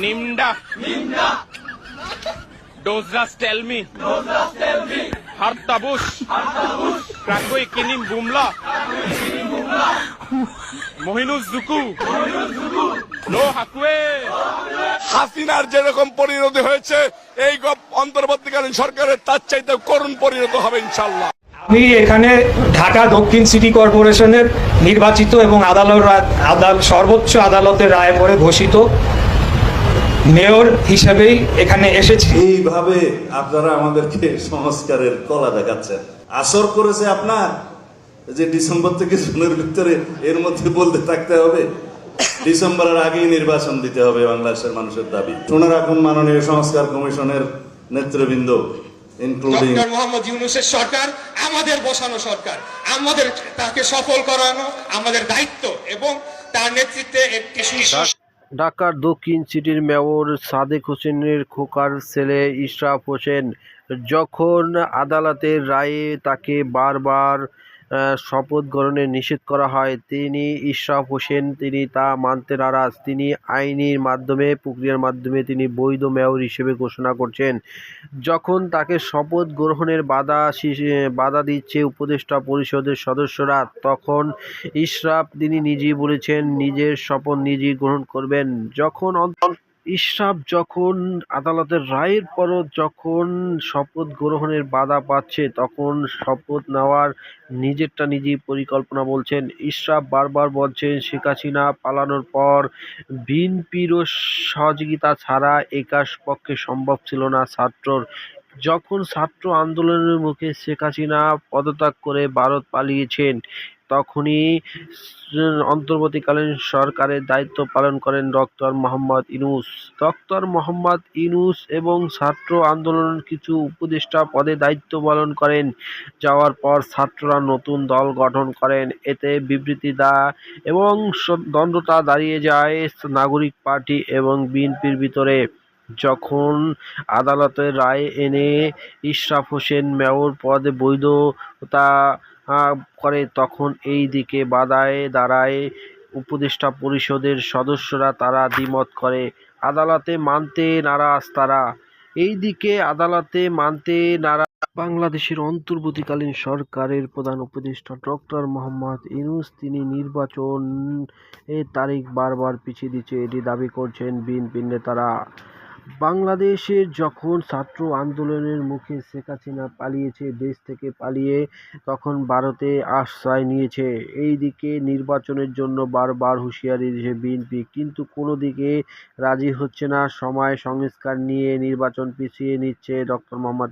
Nimda. Dozras tell me. Hartabush. Krakoi kinim bumla. Mohinus Zuku. No Hakwe. হাসিনার যেরকম পরিণতি হয়েছে এই অন্তর্বর্তীকালীন সরকারের তার চাইতে করুণ পরিণত হবে ইনশাল্লাহ। আমি এখানে ঢাকা দক্ষিণ সিটি কর্পোরেশনের নির্বাচিত এবং সর্বোচ্চ আদালতের রায় পরে ঘোষিত মেয়র হিসেবেই এখানে এসেছি। এইভাবে আপনারা আমাদেরকে সংস্কারের কলা দেখাচ্ছেন। আসর করেছে আপনার যে ডিসেম্বর থেকে জুনের ভিতরে এর মধ্যে বলতে থাকতে হবে, ডিসেম্বরের আগেই নির্বাচন দিতে হবে বাংলাদেশের মানুষের দাবি। শুনে রাখুন মাননীয় সংস্কার কমিশনের নেতৃবৃন্দ, ইনক্লুডিং ডক্টর মোহাম্মদ ইউনূসের সরকার আমাদের বসানো সরকার, আমাদের তাকে সফল করানো আমাদের দায়িত্ব এবং তার নেতৃত্বে একটি ঢাকার দক্ষিণ সিটির মেয়র সাদেক হোসেনের খোকার ছেলে ইশরাফ হোসেন যখন আদালতের রায়ে তাকে বারবার শপথ গ্রহণে নিষেধ করা হয়, ইশরাফ হোসেন তা মানতে নারাজ। তিনি আইনের মাধ্যমে প্রক্রিয়ার মাধ্যমে তিনি বৈধ মেয়র হিসেবে ঘোষণা করছেন। যখন তাকে শপথ গ্রহণের বাধা দিচ্ছে উপদেষ্টা পরিষদের সদস্যরা, তখন ইশরাফ তিনি নিজেই বলেছেন নিজের শপথ নিজেই গ্রহণ করবেন। ইশরাফ যখন আদালতের রায়ের পরও যখন শপথ গ্রহণের বাধা পাচ্ছে, তখন শপথ নেওয়ার নিজেরটা নিজেই পরিকল্পনা বলছেন। ইশরাফ বারবার বলছেন শেখ হাসিনা পালানোর পর বিএনপিরও সহযোগিতা ছাড়া একার পক্ষে সম্ভব ছিল না ছাত্রর। যখন ছাত্র আন্দোলনের মুখে শেখ হাসিনা পদত্যাগ করে ভারত পালিয়েছেন, তখনই অন্তর্বর্তীকালীন সরকারের দায়িত্ব পালন করেন ডক্টর মোহাম্মদ ইউনূস। ডক্টর মোহাম্মদ ইউনূস এবং ছাত্র আন্দোলনের কিছু উপদেষ্টা পদে দায়িত্ব পালন করেন। যাওয়ার পর ছাত্ররা নতুন দল গঠন করেন। এতে বিবৃতি এবং দ্বন্দ্বতা দাঁড়িয়ে যায় নাগরিক পার্টি এবং বিএনপির ভিতরে। যখন আদালতের রায় এনে ইশরাফ হোসেন মেয়র পদে বৈধতা করে, তখন এই দিকে বাধায় দাঁড়ায় উপদেষ্টা পরিষদের সদস্যরা, তারা দ্বিমত করে। আদালতে মানতে নারাজ তারা। এইদিকে আদালতে মানতে নারাজ বাংলাদেশের অন্তর্বর্তীকালীন সরকারের প্রধান উপদেষ্টা ডক্টর মোহাম্মদ ইউনূস। তিনি নির্বাচন তারিখ বারবার পিছিয়ে দিচ্ছে এটি দাবি করছেন বিএনপির নেতারা। বাংলাদেশের যখন ছাত্র আন্দোলনের মুখে শেখ হাসিনা পালিয়েছে, দেশ থেকে পালিয়ে তখন ভারতে আশ্রয় নিয়েছে। এই দিকে নির্বাচনের জন্য বারবার হুঁশিয়ারি দিয়েছে বিএনপি, কিন্তু কোনো দিকে রাজি হচ্ছে না। সময় সংস্কার নিয়ে নির্বাচন পিছিয়ে নিচ্ছে ডক্টর মোহাম্মদ